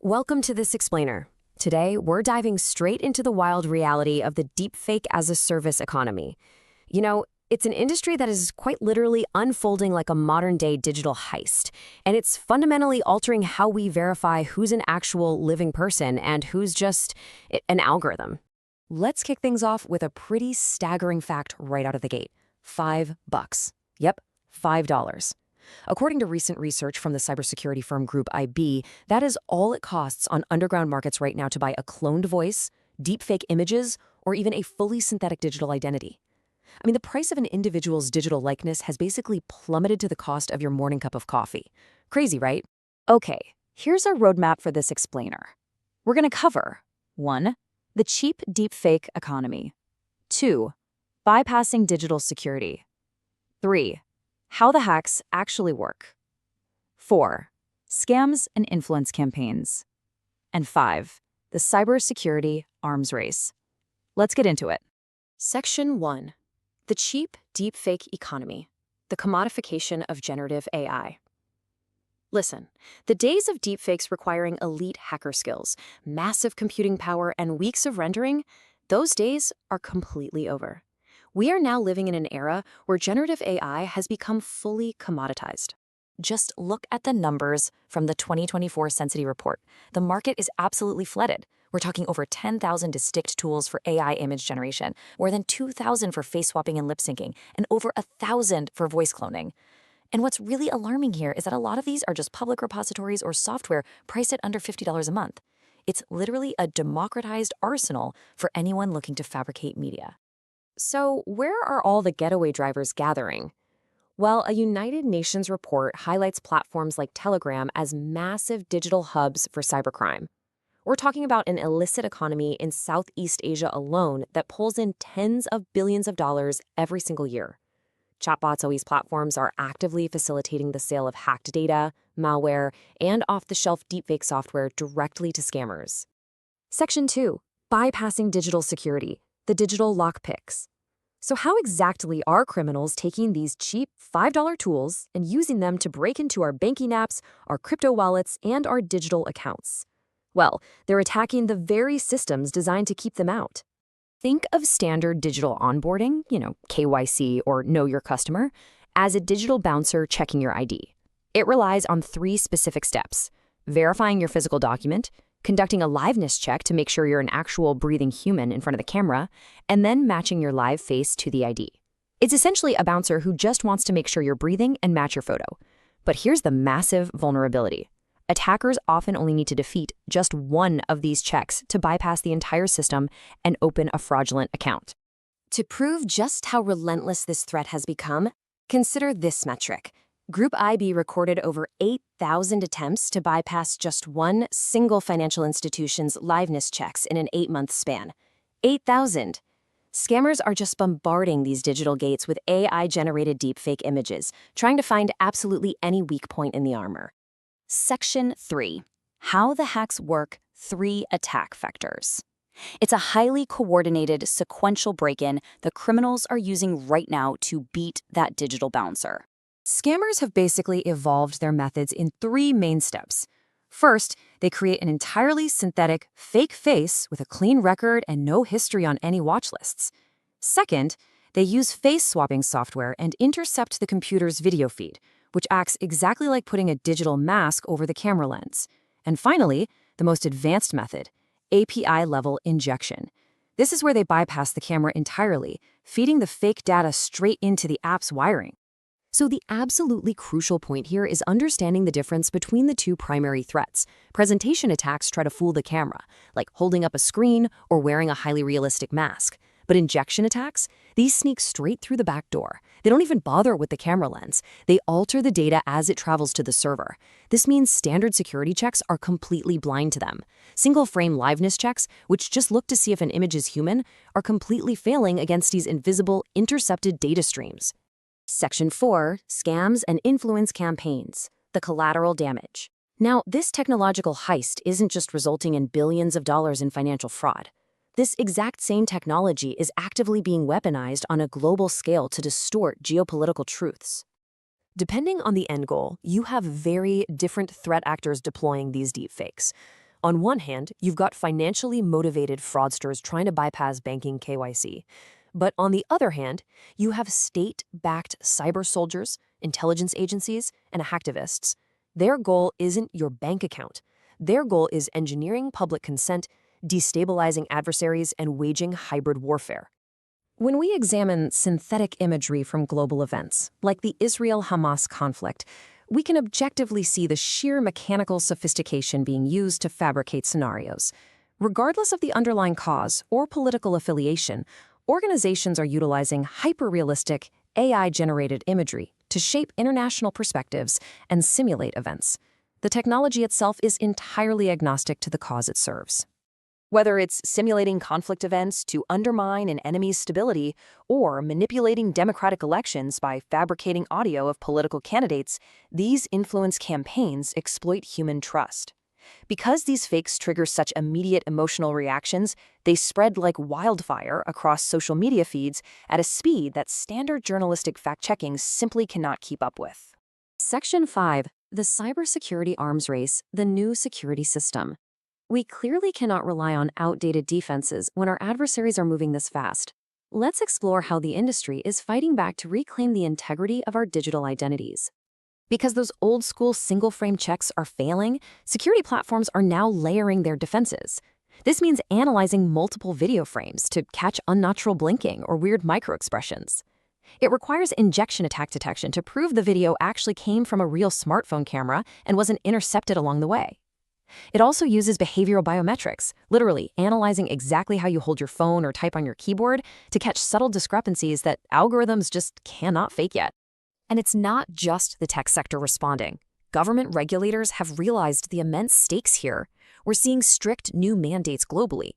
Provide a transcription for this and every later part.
Welcome to This Explainer. Today, we're diving straight into the wild reality of the deepfake as a service economy. It's an industry that is quite literally unfolding like a modern-day digital heist, and it's fundamentally altering how we verify who's an actual living person and who's just an algorithm. Let's kick things off with a pretty staggering fact right out of the gate. $5. Yep, $5. According to recent research from the cybersecurity firm Group IB, that is all it costs on underground markets right now to buy a cloned voice, deepfake images, or even a fully synthetic digital identity. The price of an individual's digital likeness has basically plummeted to the cost of your morning cup of coffee. Crazy, right? Okay, here's our roadmap for this explainer. We're going to cover 1. The cheap deepfake economy. 2. Bypassing digital security. 3. How the hacks actually work. 4. Scams and influence campaigns. And 5. The cybersecurity arms race. Let's get into it. Section 1. The cheap deepfake economy. The commodification of generative AI. Listen, the days of deepfakes requiring elite hacker skills, massive computing power, and weeks of rendering, those days are completely over. We are now living in an era where generative AI has become fully commoditized. Just look at the numbers from the 2024 Sensity report. The market is absolutely flooded. We're talking over 10,000 distinct tools for AI image generation, more than 2,000 for face swapping and lip syncing, and over 1,000 for voice cloning. And what's really alarming here is that a lot of these are just public repositories or software priced at under $50 a month. It's literally a democratized arsenal for anyone looking to fabricate media. So where are all the getaway drivers gathering? Well, a United Nations report highlights platforms like Telegram as massive digital hubs for cybercrime. We're talking about an illicit economy in Southeast Asia alone that pulls in tens of billions of dollars every single year. Chatbots on these platforms are actively facilitating the sale of hacked data, malware, and off-the-shelf deepfake software directly to scammers. Section 2. Bypassing digital security. The digital lockpicks. So how exactly are criminals taking these cheap $5 tools and using them to break into our banking apps, our crypto wallets, and our digital accounts? Well, they're attacking the very systems designed to keep them out. Think of standard digital onboarding, KYC or Know Your Customer, as a digital bouncer checking your ID. It relies on 3 specific steps: verifying your physical document, conducting a liveness check to make sure you're an actual breathing human in front of the camera, and then matching your live face to the ID. It's essentially a bouncer who just wants to make sure you're breathing and match your photo. But here's the massive vulnerability. Attackers often only need to defeat just one of these checks to bypass the entire system and open a fraudulent account. To prove just how relentless this threat has become, consider this metric. Group IB recorded over 8,000 attempts to bypass just one single financial institution's liveness checks in an 8-month span. 8,000! Scammers are just bombarding these digital gates with AI-generated deepfake images, trying to find absolutely any weak point in the armor. Section 3. How the hacks work, 3 attack vectors. It's a highly coordinated, sequential break-in the criminals are using right now to beat that digital bouncer. Scammers have basically evolved their methods in 3 main steps. First, they create an entirely synthetic, fake face with a clean record and no history on any watch lists. Second, they use face-swapping software and intercept the computer's video feed, which acts exactly like putting a digital mask over the camera lens. And finally, the most advanced method, API-level injection. This is where they bypass the camera entirely, feeding the fake data straight into the app's wiring. So the absolutely crucial point here is understanding the difference between the 2 primary threats. Presentation attacks try to fool the camera, like holding up a screen or wearing a highly realistic mask. But injection attacks, these sneak straight through the back door. They don't even bother with the camera lens. They alter the data as it travels to the server. This means standard security checks are completely blind to them. Single-frame liveness checks, which just look to see if an image is human, are completely failing against these invisible, intercepted data streams. Section 4. Scams and influence campaigns. The collateral damage. Now, this technological heist isn't just resulting in billions of dollars in financial fraud. This exact same technology is actively being weaponized on a global scale to distort geopolitical truths. Depending on the end goal, you have very different threat actors deploying these deepfakes. On one hand, you've got financially motivated fraudsters trying to bypass banking KYC. But on the other hand, you have state-backed cyber soldiers, intelligence agencies, and hacktivists. Their goal isn't your bank account. Their goal is engineering public consent, destabilizing adversaries, and waging hybrid warfare. When we examine synthetic imagery from global events, like the Israel-Hamas conflict, we can objectively see the sheer mechanical sophistication being used to fabricate scenarios. Regardless of the underlying cause or political affiliation, organizations are utilizing hyper-realistic, AI-generated imagery to shape international perspectives and simulate events. The technology itself is entirely agnostic to the cause it serves. Whether it's simulating conflict events to undermine an enemy's stability or manipulating democratic elections by fabricating audio of political candidates, these influence campaigns exploit human trust. Because these fakes trigger such immediate emotional reactions, they spread like wildfire across social media feeds at a speed that standard journalistic fact-checking simply cannot keep up with. Section 5. The Cybersecurity Arms Race, the New Security System. We clearly cannot rely on outdated defenses when our adversaries are moving this fast. Let's explore how the industry is fighting back to reclaim the integrity of our digital identities. Because those old-school single-frame checks are failing, security platforms are now layering their defenses. This means analyzing multiple video frames to catch unnatural blinking or weird microexpressions. It requires injection attack detection to prove the video actually came from a real smartphone camera and wasn't intercepted along the way. It also uses behavioral biometrics, literally analyzing exactly how you hold your phone or type on your keyboard to catch subtle discrepancies that algorithms just cannot fake yet. And it's not just the tech sector responding. Government regulators have realized the immense stakes here. We're seeing strict new mandates globally.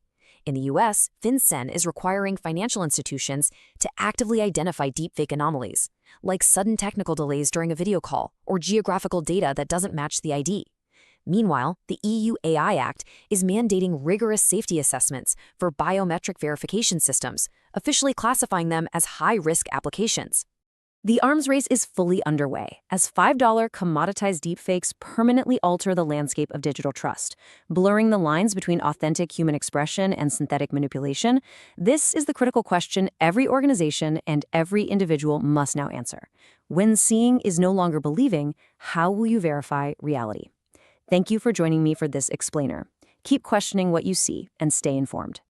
In the US, FinCEN is requiring financial institutions to actively identify deepfake anomalies, like sudden technical delays during a video call or geographical data that doesn't match the ID. Meanwhile, the EU AI Act is mandating rigorous safety assessments for biometric verification systems, officially classifying them as high-risk applications. The arms race is fully underway, as $5 commoditized deepfakes permanently alter the landscape of digital trust, blurring the lines between authentic human expression and synthetic manipulation. This is the critical question every organization and every individual must now answer. When seeing is no longer believing, how will you verify reality? Thank you for joining me for this explainer. Keep questioning what you see and stay informed.